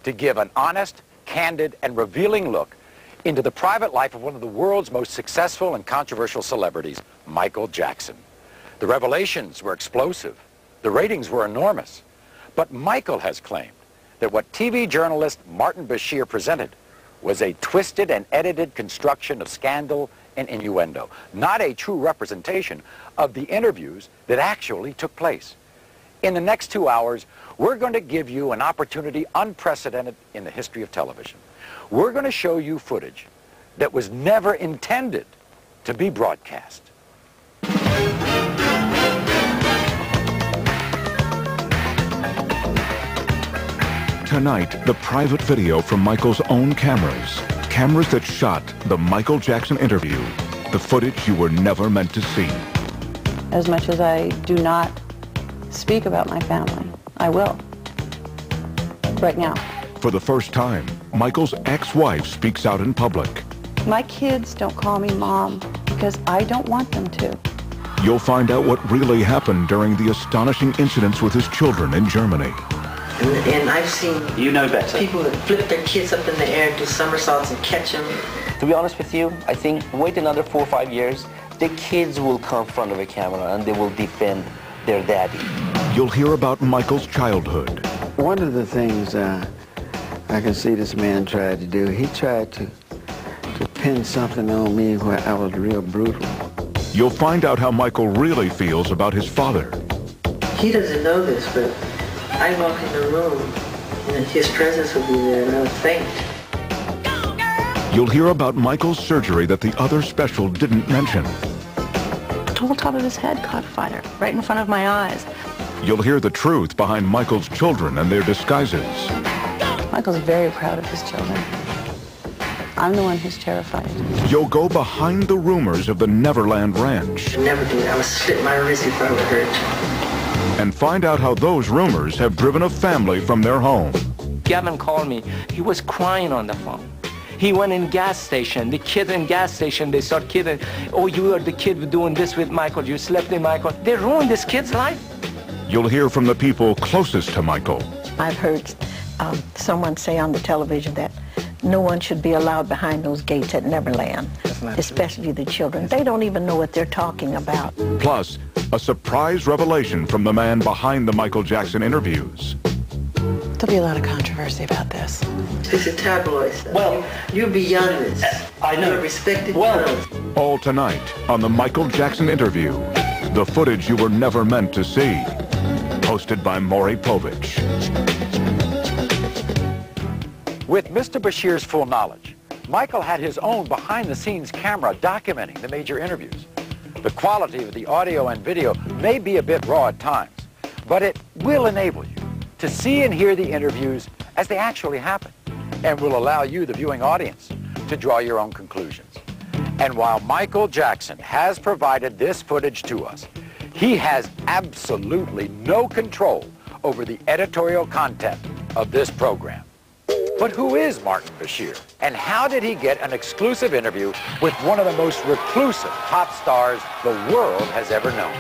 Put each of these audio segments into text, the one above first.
to give an honest, candid, and revealing look into the private life of one of the world's most successful and controversial celebrities, Michael Jackson. The revelations were explosive. The ratings were enormous. But Michael has claimed that what TV journalist Martin Bashir presented was a twisted and edited construction of scandal and innuendo, not a true representation of the interviews that actually took place. In the next 2 hours, we're going to give you an opportunity unprecedented in the history of television. We're going to show you footage that was never intended to be broadcast. Tonight, the private video from Michael's own cameras. Cameras that shot the Michael Jackson interview. The footage you were never meant to see. As much as I do not speak about my family, I will. Right now. For the first time, Michael's ex-wife speaks out in public. My kids don't call me Mom because I don't want them to. You'll find out what really happened during the astonishing incidents with his children in Germany. And I've seen people that flip their kids up in the air and do somersaults and catch them. To be honest with you, I think wait another 4 or 5 years, the kids will come in front of a camera and they will defend their daddy. You'll hear about Michael's childhood. One of the things I can see this man tried to do, he tried to pin something on me where I was real brutal. You'll find out how Michael really feels about his father. He doesn't know this, but I walk in the room and his presence will be there and I would faint. You'll hear about Michael's surgery that the other special didn't mention. The whole top of his head caught fire, right in front of my eyes. You'll hear the truth behind Michael's children and their disguises. Michael's very proud of his children. I'm the one who's terrified. You'll go behind the rumors of the Neverland Ranch. Never do it. I would slit my wrist if I were hurt. And find out how those rumors have driven a family from their home. Gavin called me. He was crying on the phone. He went in gas station. The kid in gas station, they start kidding. Oh, you are the kid doing this with Michael. You slept in Michael. They ruined this kid's life. You'll hear from the people closest to Michael. I've heard someone say on the television that no one should be allowed behind those gates at Neverland, especially the children. They don't even know what they're talking about. Plus, a surprise revelation from the man behind the Michael Jackson interviews. There'll be a lot of controversy about this. This is tabloid stuff. Well, you're beyond this. I know. You're a respected Well, All tonight on the Michael Jackson interview. The footage you were never meant to see. Hosted by Maury Povich. With Mr. Bashir's full knowledge, Michael had his own behind-the-scenes camera documenting the major interviews. The quality of the audio and video may be a bit raw at times, but it will enable you to see and hear the interviews as they actually happen, and will allow you, the viewing audience, to draw your own conclusions. And while Michael Jackson has provided this footage to us, he has absolutely no control over the editorial content of this program. But who is Martin Bashir? And how did he get an exclusive interview with one of the most reclusive pop stars the world has ever known?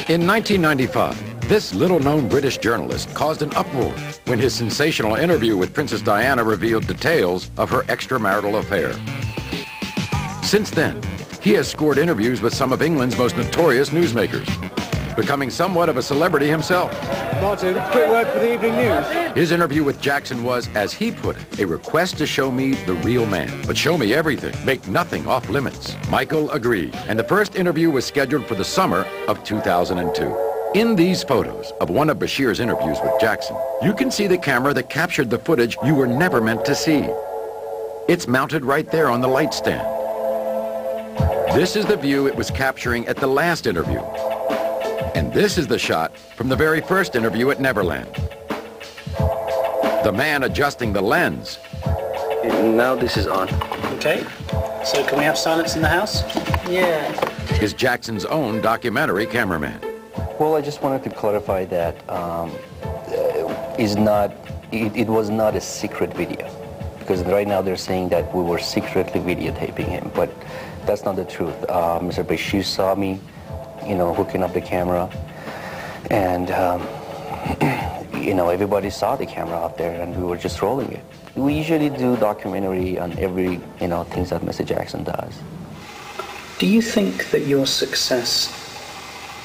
In 1995, this little-known British journalist caused an uproar when his sensational interview with Princess Diana revealed details of her extramarital affair. Since then, he has scored interviews with some of England's most notorious newsmakers, becoming somewhat of a celebrity himself. Martin, quick word for the evening news. His interview with Jackson was, as he put it, a request to show me the real man. But show me everything, make nothing off limits. Michael agreed, and the first interview was scheduled for the summer of 2002. In these photos of one of Bashir's interviews with Jackson, you can see the camera that captured the footage you were never meant to see. It's mounted right there on the light stand. This is the view it was capturing at the last interview. And this is the shot from the very first interview at Neverland. The man adjusting the lens. now this is on. Okay, so can we have silence in the house? Yeah. Is Jackson's own documentary cameraman. Well, I just wanted to clarify that it was not a secret video, because right now they're saying that we were secretly videotaping him, but that's not the truth. Mr. Bashir saw me, hooking up the camera, and everybody saw the camera out there and we were just rolling it. We usually do documentary on every, things that Mr. Jackson does. Do you think that your success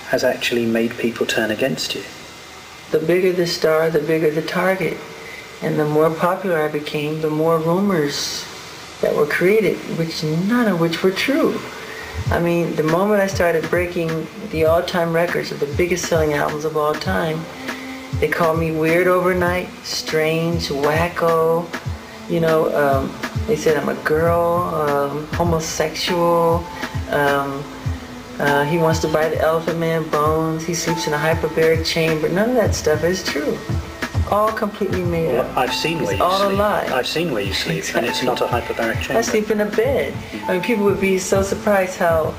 has actually made people turn against you? The bigger the star, the bigger the target. And the more popular I became, the more rumors that were created, none of which were true. I mean, the moment I started breaking the all-time records of the biggest selling albums of all time, they called me weird overnight, strange, wacko. They said I'm a girl, homosexual. He wants to buy the Elephant Man bones. He sleeps in a hyperbaric chamber. None of that stuff is true. All completely made up. I've seen where you sleep. All a lie. I've seen where you sleep, exactly. And it's not a hyperbaric chamber. I sleep in a bed. I mean, people would be so surprised how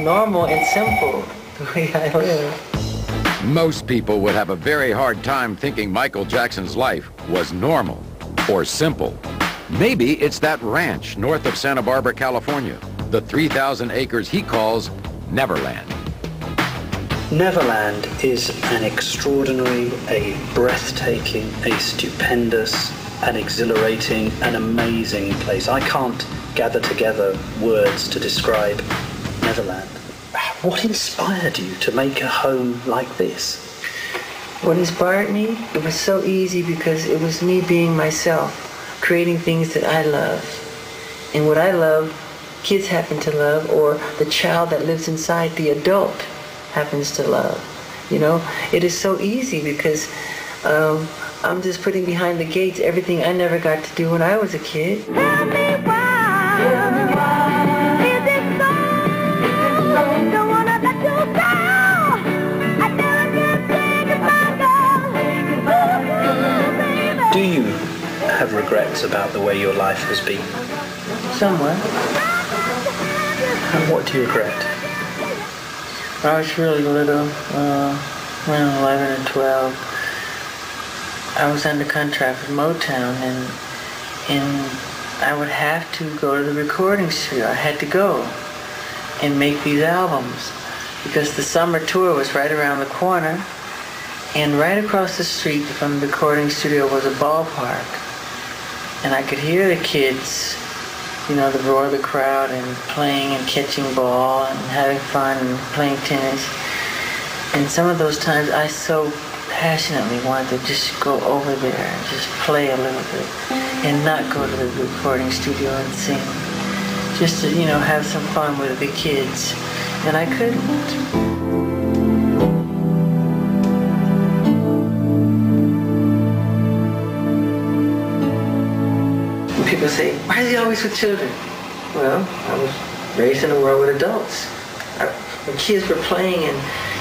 normal and simple the way I live. Most people would have a very hard time thinking Michael Jackson's life was normal or simple. Maybe it's that ranch north of Santa Barbara, California, the 3,000 acres he calls Neverland. Neverland is an extraordinary, a breathtaking, a stupendous, an exhilarating, an amazing place. I can't gather together words to describe Neverland. What inspired you to make a home like this? What inspired me? It was so easy because it was me being myself, creating things that I love. And what I love, kids happen to love, or the child that lives inside the adult happens to love. It is so easy because I'm just putting behind the gates everything I never got to do when I was a kid. Tell me why, is it so? Don't wanna let you go. I never can say goodbye, girl. Do you have regrets about the way your life has been? Somewhat. And what do you regret? I was really little, when 11 or 12. I was under contract with Motown, and I would have to go to the recording studio. I had to go and make these albums because the summer tour was right around the corner, and right across the street from the recording studio was a ballpark, and I could hear the kids, the roar of the crowd and playing and catching ball and having fun and playing tennis. And some of those times I so passionately wanted to just go over there and just play a little bit and not go to the recording studio and sing. Just to, have some fun with the kids. And I couldn't. People say, why is he always with children? Well, I was raised in a world with adults. When kids were playing and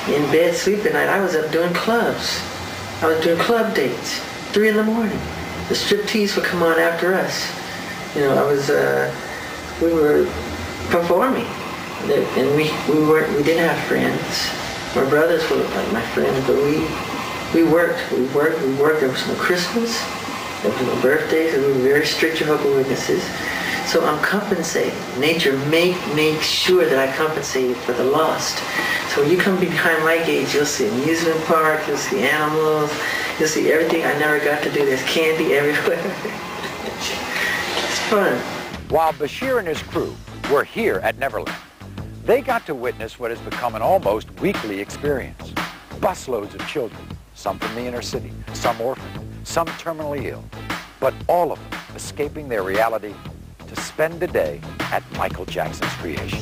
in bed sleeping at night, I was up doing clubs. I was doing club dates, 3 in the morning. The striptease would come on after us. We were performing. And we didn't have friends. My brothers were like my friends, but we worked. There was no Christmas. There was no birthdays, and we were very strict Jehovah's Witnesses. So I'm compensating. Nature makes sure that I compensate for the lost. So when you come behind my gates, you'll see amusement park, you'll see animals, you'll see everything I never got to do. There's candy everywhere. It's fun. While Bashir and his crew were here at Neverland, they got to witness what has become an almost weekly experience. Busloads of children, some from the inner city, some orphaned, some terminally ill, but all of them escaping their reality to spend a day at Michael Jackson's creation.